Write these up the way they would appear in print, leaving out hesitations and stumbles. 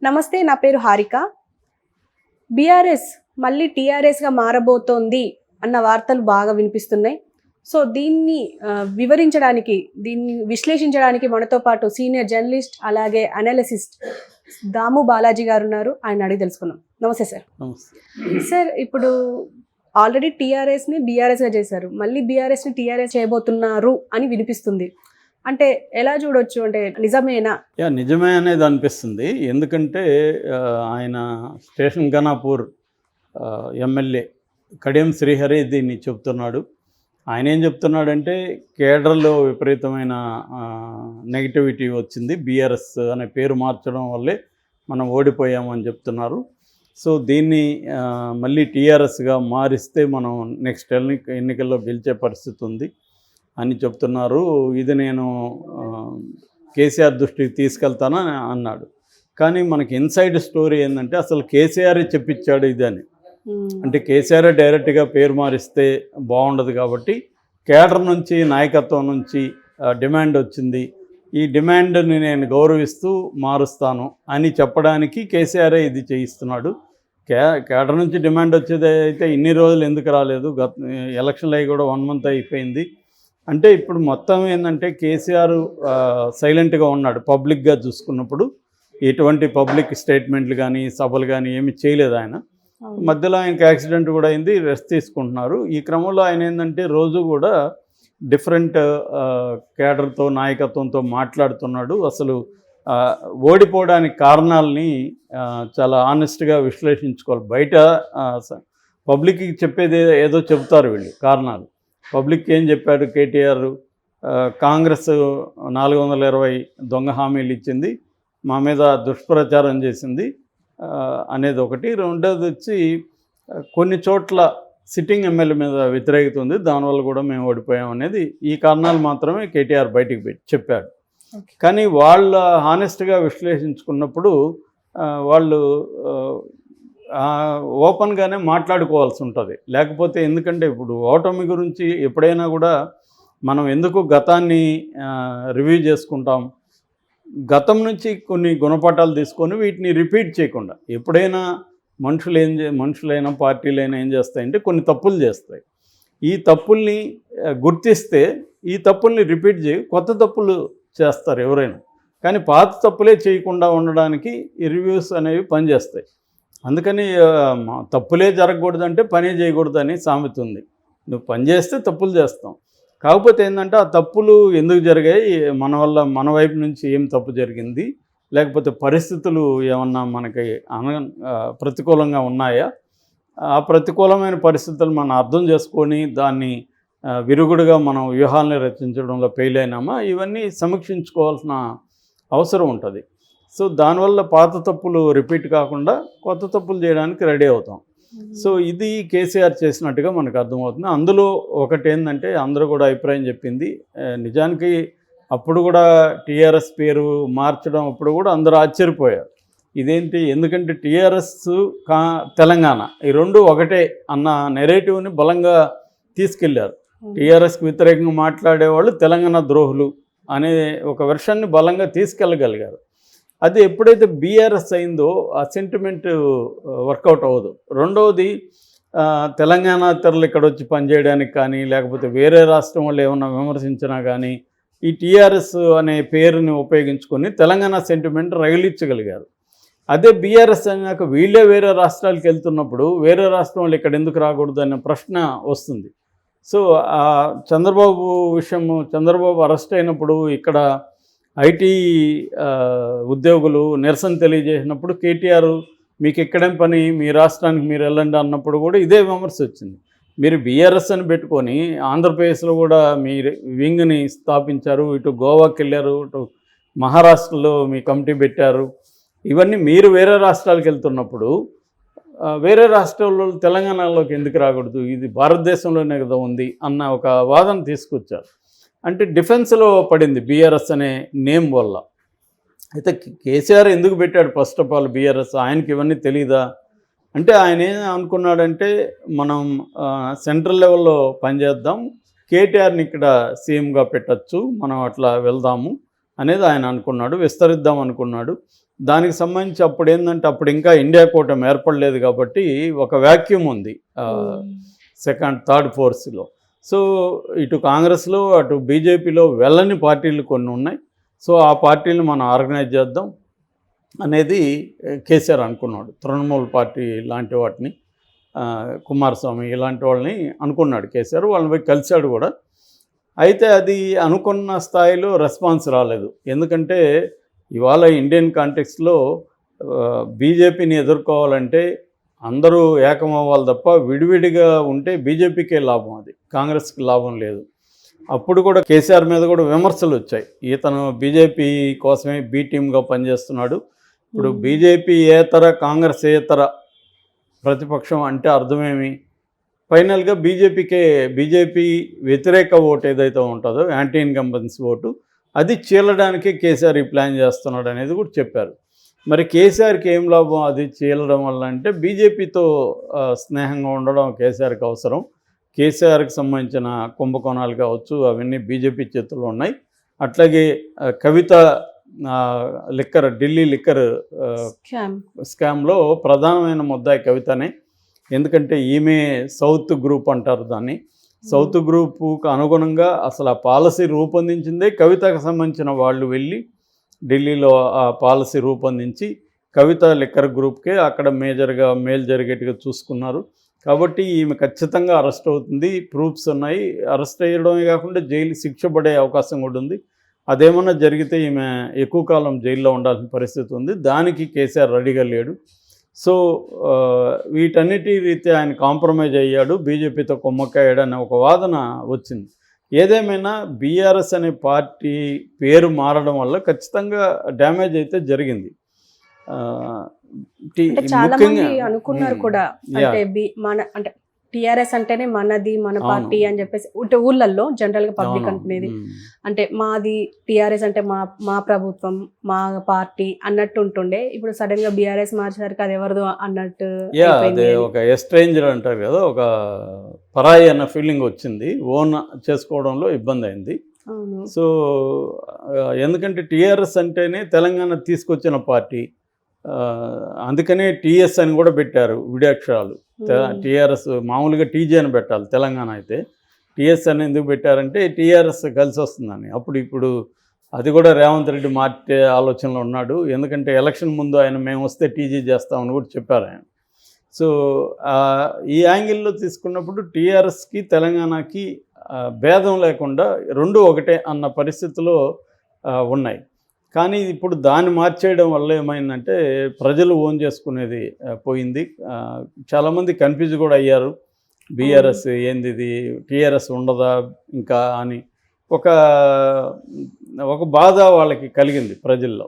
నమస్తే, నా పేరు హారిక. బీఆర్ఎస్ మళ్ళీ టీఆర్ఎస్గా మారబోతోంది అన్న వార్తలు బాగా వినిపిస్తున్నాయి. సో దీన్ని వివరించడానికి, దీన్ని విశ్లేషించడానికి మనతో పాటు సీనియర్ జర్నలిస్ట్ అలాగే అనాలిసిస్ట్ దాము బాలాజీ గారు ఉన్నారు. ఆయన అడిగి తెలుసుకుందాం. నమస్తే సార్. సార్, ఇప్పుడు ఆల్రెడీ టీఆర్ఎస్ని బీఆర్ఎస్గా చేశారు, మళ్ళీ బీఆర్ఎస్ని టీఆర్ఎస్ చేయబోతున్నారు అని వినిపిస్తుంది. అంటే ఎలా చూడొచ్చు? అంటే నిజమేనా? నిజమే అనేది అనిపిస్తుంది. ఎందుకంటే ఆయన స్టేషన్ ఘనాపూర్ ఎమ్మెల్యే కడియం శ్రీహరి దీన్ని చెప్తున్నాడు. ఆయన ఏం చెప్తున్నాడంటే కేడర్లో విపరీతమైన నెగిటివిటీ వచ్చింది, బీఆర్ఎస్ అనే పేరు మార్చడం వల్లే మనం ఓడిపోయామని చెప్తున్నారు. సో దీన్ని మళ్ళీ టీఆర్ఎస్గా మారిస్తే మనం నెక్స్ట్ ఎన్నికల్లో గెలిచే పరిస్థితి ఉంది అని చెప్తున్నారు. ఇది నేను కేసీఆర్ దృష్టికి తీసుకెళ్తానని అన్నాడు. కానీ మనకి ఇన్సైడ్ స్టోరీ ఏంటంటే అసలు కేసీఆర్ చెప్పించాడు ఇదని. అంటే కేసీఆర్ డైరెక్ట్గా పేరు మారిస్తే బాగుండదు కాబట్టి కేడర్ నుంచి, నాయకత్వం నుంచి డిమాండ్ వచ్చింది. ఈ డిమాండ్ని నేను గౌరవిస్తూ మారుస్తాను అని చెప్పడానికి కేసీఆర్ ఇది చేయిస్తున్నాడు. కేడర్ నుంచి డిమాండ్ వచ్చేది అయితే ఇన్ని రోజులు ఎందుకు రాలేదు? ఎలక్షన్లు అయ్యి కూడా 1 month అయిపోయింది. అంటే ఇప్పుడు మొత్తం ఏంటంటే కేసీఆర్ సైలెంట్గా ఉన్నాడు. పబ్లిక్గా చూసుకున్నప్పుడు ఎటువంటి పబ్లిక్ స్టేట్మెంట్లు కానీ సభలు కానీ ఏమి చేయలేదు. ఆయన మధ్యలో ఆయనకి యాక్సిడెంట్ కూడా అయింది, రెస్ట్ తీసుకుంటున్నారు. ఈ క్రమంలో ఆయన ఏంటంటే రోజు కూడా డిఫరెంట్ కేడర్తో, నాయకత్వంతో మాట్లాడుతున్నాడు. అసలు ఓడిపోవడానికి కారణాలని చాలా ఆనెస్ట్గా విశ్లేషించుకోవాలి. బయట పబ్లిక్కి చెప్పేది ఏదో చెబుతారు వీళ్ళు కారణాలు. పబ్లిక్ ఏం చెప్పాడు కేటీఆర్? కాంగ్రెస్ 420 దొంగ హామీలు ఇచ్చింది, మా మీద దుష్ప్రచారం చేసింది అనేది ఒకటి. రెండోది వచ్చి కొన్ని చోట్ల సిట్టింగ్ ఎమ్మెల్యే మీద వ్యతిరేకత ఉంది, దానివల్ల కూడా మేము ఓడిపోయాం అనేది. ఈ కారణాలు మాత్రమే కేటీఆర్ బయటికి చెప్పాడు. కానీ వాళ్ళ హానెస్ట్గా విశ్లేషించుకున్నప్పుడు వాళ్ళు ఓపెన్గానే మాట్లాడుకోవాల్సి ఉంటుంది. లేకపోతే ఎందుకంటే ఇప్పుడు ఓటమి గురించి ఎప్పుడైనా కూడా మనం ఎందుకు గతాన్ని రివ్యూ చేసుకుంటాం? గతం నుంచి కొన్ని గుణపాఠాలు తీసుకొని వీటిని రిపీట్ చేయకుండా, ఎప్పుడైనా మనుషులైనా పార్టీలైనా ఏం చేస్తాయంటే కొన్ని తప్పులు చేస్తాయి. ఈ తప్పుల్ని గుర్తిస్తే ఈ తప్పుల్ని రిపీట్ చేయి, కొత్త తప్పులు చేస్తారు ఎవరైనా. కానీ పాత తప్పులే చేయకుండా ఉండడానికి ఈ రివ్యూస్ అనేవి పనిచేస్తాయి. అందుకని తప్పులే జరగకూడదంటే పనే చేయకూడదని సామెత ఉంది. నువ్వు పని చేస్తే తప్పులు చేస్తాం. కాకపోతే ఏంటంటే ఆ తప్పులు ఎందుకు జరిగాయి, మన వల్ల మన వైపు నుంచి ఏం తప్పు జరిగింది, లేకపోతే పరిస్థితులు ఏమన్నా మనకి ప్రతికూలంగా ఉన్నాయా, ఆ ప్రతికూలమైన పరిస్థితులు మనం అర్థం చేసుకొని దాన్ని విరుగుడుగా మనం వ్యూహాలని రచించడంలో ఫెయిల్ అయినామా, ఇవన్నీ సమీక్షించుకోవాల్సిన అవసరం ఉంటుంది. సో దానివల్ల పాత తప్పులు రిపీట్ కాకుండా కొత్త తప్పులు చేయడానికి రెడీ అవుతాం. సో ఇది కేసీఆర్ చేసినట్టుగా మనకు అర్థమవుతుంది. అందులో ఒకటి ఏంటంటే అందరూ కూడా అభిప్రాయం చెప్పింది. నిజానికి అప్పుడు కూడా టీఆర్ఎస్ పేరు మార్చడం అప్పుడు కూడా అందరూ ఆశ్చర్యపోయారు. ఇదేంటి? ఎందుకంటే టీఆర్ఎస్ తెలంగాణ ఈ రెండు ఒకటే అన్న నెరేటివ్ని బలంగా తీసుకెళ్లారు. టీఆర్ఎస్కి వ్యతిరేకంగా మాట్లాడేవాళ్ళు తెలంగాణ ద్రోహులు అనే ఒక వెర్షన్ని బలంగా తీసుకెళ్ళగలిగారు. అది ఎప్పుడైతే బీఆర్ఎస్ అయిందో ఆ సెంటిమెంట్ వర్కౌట్ అవ్వదు. రెండవది తెలంగాణ ఇతరులు ఇక్కడ వచ్చి పనిచేయడానికి కానీ, లేకపోతే వేరే రాష్ట్రం వాళ్ళు ఏమన్నా విమర్శించినా కానీ ఈ టీఆర్ఎస్ అనే పేరుని ఉపయోగించుకొని తెలంగాణ సెంటిమెంట్ రగిలించగలిగారు. అదే బీఆర్ఎస్ అయినాక వీళ్ళే వేరే రాష్ట్రాలకు వెళ్తున్నప్పుడు వేరే రాష్ట్రం వాళ్ళు ఇక్కడ ఎందుకు రాకూడదు అనే ప్రశ్న వస్తుంది. సో చంద్రబాబు విషయము, చంద్రబాబు అరెస్ట్ అయినప్పుడు ఇక్కడ ఐటీ ఉద్యోగులు నిరసన తెలియజేసినప్పుడు కేటీఆర్ మీకు ఎక్కడేం పని, మీ రాష్ట్రానికి మీరు వెళ్ళండి అన్నప్పుడు కూడా ఇదే విమర్శ వచ్చింది. మీరు బీఆర్ఎస్ అని పెట్టుకొని ఆంధ్రప్రదేశ్లో కూడా మీ వింగ్ని స్థాపించారు, ఇటు గోవాకి వెళ్ళారు, ఇటు మహారాష్ట్రలో మీ కమిటీ పెట్టారు. ఇవన్నీ మీరు వేరే రాష్ట్రాలకు వెళ్తున్నప్పుడు వేరే రాష్ట్రాల్లో తెలంగాణలోకి ఎందుకు రాకూడదు, ఇది భారతదేశంలోనే కదా ఉంది అన్న ఒక వాదన తీసుకొచ్చారు. అంటే డిఫెన్స్లో పడింది బీఆర్ఎస్ అనే నేమ్ వల్ల. అయితే కేసీఆర్ ఎందుకు పెట్టాడు ఫస్ట్ ఆఫ్ ఆల్ బీఆర్ఎస్? ఆయనకి ఇవన్నీ తెలీదా అంటే ఆయన ఏం అనుకున్నాడంటే మనం సెంట్రల్ లెవెల్లో పనిచేద్దాం, కేటీఆర్ని ఇక్కడ సీఎంగా పెట్టచ్చు, మనం అట్లా వెళ్దాము అనేది ఆయన అనుకున్నాడు, విస్తరిద్దాం అనుకున్నాడు. దానికి సంబంధించి అప్పుడు ఏంటంటే అప్పుడు ఇంకా ఇండియా కూటమి ఏర్పడలేదు కాబట్టి ఒక వ్యాక్యూమ్ ఉంది సెకండ్ థర్డ్ ఫోర్స్లో. సో ఇటు కాంగ్రెస్లో అటు బీజేపీలో వెళ్ళని పార్టీలు కొన్ని ఉన్నాయి. సో ఆ పార్టీలను మనం ఆర్గనైజ్ చేద్దాం అనేది కేసీఆర్ అనుకున్నాడు. తృణమూల్ పార్టీ లాంటి వాటిని, కుమారస్వామి ఇలాంటి వాళ్ళని అనుకున్నాడు కేసీఆర్. వాళ్ళని పోయి కలిశాడు కూడా. అయితే అది అనుకున్న స్థాయిలో రెస్పాన్స్ రాలేదు. ఎందుకంటే ఇవాళ ఇండియన్ కాంటెక్స్లో బీజేపీని ఎదుర్కోవాలంటే అందరూ ఏకమవ్వాలి తప్ప విడివిడిగా ఉంటే బీజేపీకే లాభం, అది కాంగ్రెస్కి లాభం లేదు. అప్పుడు కూడా కేసీఆర్ మీద కూడా విమర్శలు వచ్చాయి, ఇతను బీజేపీ కోసమే బీ టీమ్గా పనిచేస్తున్నాడు. ఇప్పుడు బీజేపీ ఏతర కాంగ్రెస్ ఏతర ప్రతిపక్షం అంటే అర్థమేమి? ఫైనల్గా బీజేపీ వ్యతిరేక ఓటు ఏదైతే ఉంటుందో, యాంటీ ఇన్కంబెన్సీ ఓటు, అది చీలడానికి కేసీఆర్ ఈ ప్లాన్ చేస్తున్నాడు అనేది కూడా చెప్పారు. మరి కేసీఆర్కి ఏం లాభం అది చీలడం వల్ల అంటే, బీజేపీతో స్నేహంగా ఉండడం కేసీఆర్కి అవసరం. కేసీఆర్కి సంబంధించిన కుంభకోణాలు కావచ్చు అవన్నీ బీజేపీ చేతుల్లో ఉన్నాయి. అట్లాగే కవిత ఢిల్లీ లిక్కర్ స్కామ్లో ప్రధానమైన ముద్దాయి కవితనే. ఎందుకంటే ఈమె సౌత్ గ్రూప్ అంటారు దాన్ని. సౌత్ గ్రూపుకు అనుగుణంగా అసలు ఆ పాలసీ రూపొందించిందే కవితకు సంబంధించిన వాళ్ళు వెళ్ళి ఢిల్లీలో ఆ పాలసీ రూపొందించి కవిత లిక్కర్ గ్రూప్కే అక్కడ మేలు జరిగేట్టుగా చూసుకున్నారు. కాబట్టి ఈమె ఖచ్చితంగా అరెస్ట్ అవుతుంది, ప్రూఫ్స్ ఉన్నాయి. అరెస్ట్ అయ్యడమే కాకుండా జైలు శిక్ష పడే అవకాశం కూడా ఉంది. అదేమన్నా జరిగితే ఈమె ఎక్కువ కాలం జైల్లో ఉండాల్సిన పరిస్థితి ఉంది. దానికి కేసీఆర్ రెడీగా లేడు. సో వీటన్నిటి రీత్యా ఆయన కాంప్రమైజ్ అయ్యాడు, బీజేపీతో కుమ్మక్కయ్యాడు అనే ఒక వాదన వచ్చింది. ఏదేమైనా బీఆర్ఎస్ అనే పార్టీ పేరు మారడం వల్ల ఖచ్చితంగా డ్యామేజ్ అయితే జరిగింది. చాలా మంది అనుకున్నారు కూడా, అంటే టిఆర్ఎస్ అంటేనే మనది, మన పార్టీ అని చెప్పేసి ఊళ్ళల్లో జనరల్ గా పబ్లిక్ అనుకునేది. అంటే మాది టిఆర్ఎస్ అంటే మా ప్రభుత్వం, మా పార్టీ అన్నట్టు ఉంటుండే. ఇప్పుడు సడన్ గా బీఆర్ఎస్ మార్చేసరికి అది ఎవరిదో అన్నట్టు ఒక ఎస్ట్రేంజర్ అంటారు కదా, ఒక పరాయి అన్న ఫీలింగ్ వచ్చింది. ఓన్ చేసుకోవడంలో ఇబ్బంది అయింది. సో ఎందుకంటే టిఆర్ఎస్ అంటేనే తెలంగాణ తీసుకొచ్చిన పార్టీ, అందుకనే టీఎస్ అని కూడా పెట్టారు విడాక్షరాలు. టీఆర్ఎస్ మామూలుగా టీజీ అని పెట్టాలి, తెలంగాణ అయితే టీఎస్ అని ఎందుకు పెట్టారంటే టీఆర్ఎస్ కలిసి వస్తుందని. ఇప్పుడు అది కూడా రేవంత్ రెడ్డి మార్చే ఆలోచనలో ఉన్నాడు. ఎందుకంటే ఎలక్షన్ ముందు ఆయన మేము వస్తే టీజీ చేస్తామని కూడా చెప్పారు ఆయన. సో ఈ యాంగిల్లో తీసుకున్నప్పుడు టీఆర్ఎస్కి తెలంగాణకి భేదం లేకుండా రెండు ఒకటే అన్న పరిస్థితిలో ఉన్నాయి. కానీ ఇప్పుడు దాన్ని మార్చేయడం వల్ల ఏమైందంటే ప్రజలు ఓన్ చేసుకునేది పోయింది. చాలామంది కన్ఫ్యూజ్ కూడా అయ్యారు, బీఆర్ఎస్ ఏంది ఇది, టీఆర్ఎస్ ఉండదా ఇంకా అని ఒక బాధ వాళ్ళకి కలిగింది ప్రజల్లో.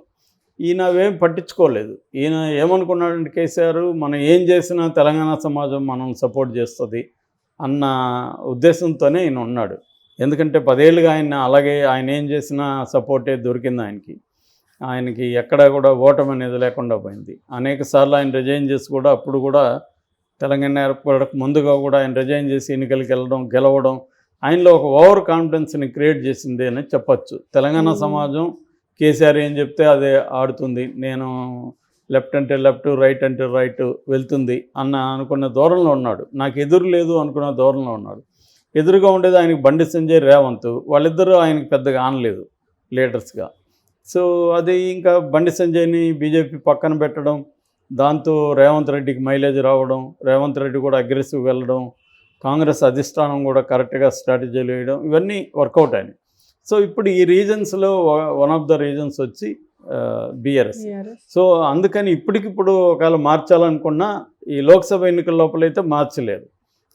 ఈయన అవేం పట్టించుకోలేదు. ఈయన ఏమనుకున్నాడంటే కేసీఆర్ మనం ఏం చేసినా తెలంగాణ సమాజం మనం సపోర్ట్ చేస్తుంది అన్న ఉద్దేశంతోనే ఈయన ఉన్నాడు. ఎందుకంటే 10 ఏళ్ళుగా ఆయన ఏం చేసినా సపోర్టే దొరికింది ఆయనకి ఎక్కడ కూడా ఓటమి అనేది లేకుండా పోయింది. అనేక సార్లు ఆయన రిజైన్ చేసి కూడా, అప్పుడు కూడా తెలంగాణ ఏర్పడక ముందుగా కూడా ఆయన రిజైన్ చేసి ఎన్నికలకు గెలవడం ఆయనలో ఒక ఓవర్ కాన్ఫిడెన్స్ని క్రియేట్ చేసింది అని చెప్పచ్చు. తెలంగాణ సమాజం కేసీఆర్ ఏం చెప్తే అదే ఆడుతుంది, నేను లెఫ్ట్ అంటే లెఫ్ట్, రైట్ అంటే రైట్ వెళ్తుంది అనుకున్న ధోరణిలో ఉన్నాడు. నాకు ఎదురు లేదు అనుకున్న ధోరణిలో ఉన్నాడు. ఎదురుగా ఉండేది ఆయనకి బండి సంజయ్, రేవంత్, వాళ్ళిద్దరూ ఆయనకి పెద్దగా ఆనలేదు లీడర్స్గా. సో అది ఇంకా బండి సంజయ్ని బీజేపీ పక్కన పెట్టడం, దాంతో రేవంత్ రెడ్డికి మైలేజ్ రావడం, రేవంత్ రెడ్డి కూడా అగ్రెసివ్ వెళ్ళడం, కాంగ్రెస్ అధిష్టానం కూడా కరెక్ట్గా స్ట్రాటజీలు వేయడం, ఇవన్నీ వర్కౌట్ అయినాయి. సో ఇప్పుడు ఈ రీజన్స్లో వన్ ఆఫ్ ద రీజన్స్ వచ్చి బీఆర్ఎస్. సో అందుకని ఇప్పటికిప్పుడు ఒకవేళ మార్చాలనుకున్నా ఈ లోక్సభ ఎన్నికల లోపలైతే మార్చలేదు.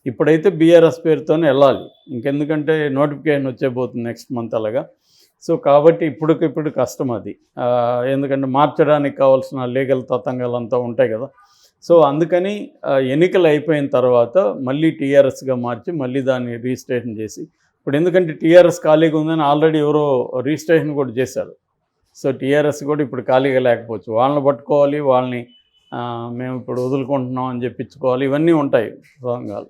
ఇప్పుడైతే బీఆర్ఎస్ పేరుతోనే వెళ్ళాలి, ఇంకెందుకంటే నోటిఫికేషన్ వచ్చేపోతుంది నెక్స్ట్ మంత్ అలాగా. సో కాబట్టి ఇప్పుడు కష్టం అది, ఎందుకంటే మార్చడానికి కావాల్సిన లీగల్ తతంగాలంతా ఉంటాయి కదా. సో అందుకని ఎన్నికలు అయిపోయిన తర్వాత మళ్ళీ టీఆర్ఎస్గా మార్చి మళ్ళీ దాన్ని రిజిస్ట్రేషన్ చేసి, ఇప్పుడు ఎందుకంటే టీఆర్ఎస్ ఖాళీగా ఉందని ఆల్రెడీ ఎవరో రిజిస్ట్రేషన్ కూడా చేశారు. సో టీఆర్ఎస్ కూడా ఇప్పుడు ఖాళీగా లేకపోవచ్చు, వాళ్ళని పట్టుకోవాలి, వాళ్ళని మేము ఇప్పుడు వదులుకుంటున్నాం అని చెప్పించుకోవాలి, ఇవన్నీ ఉంటాయి సంఘాలు.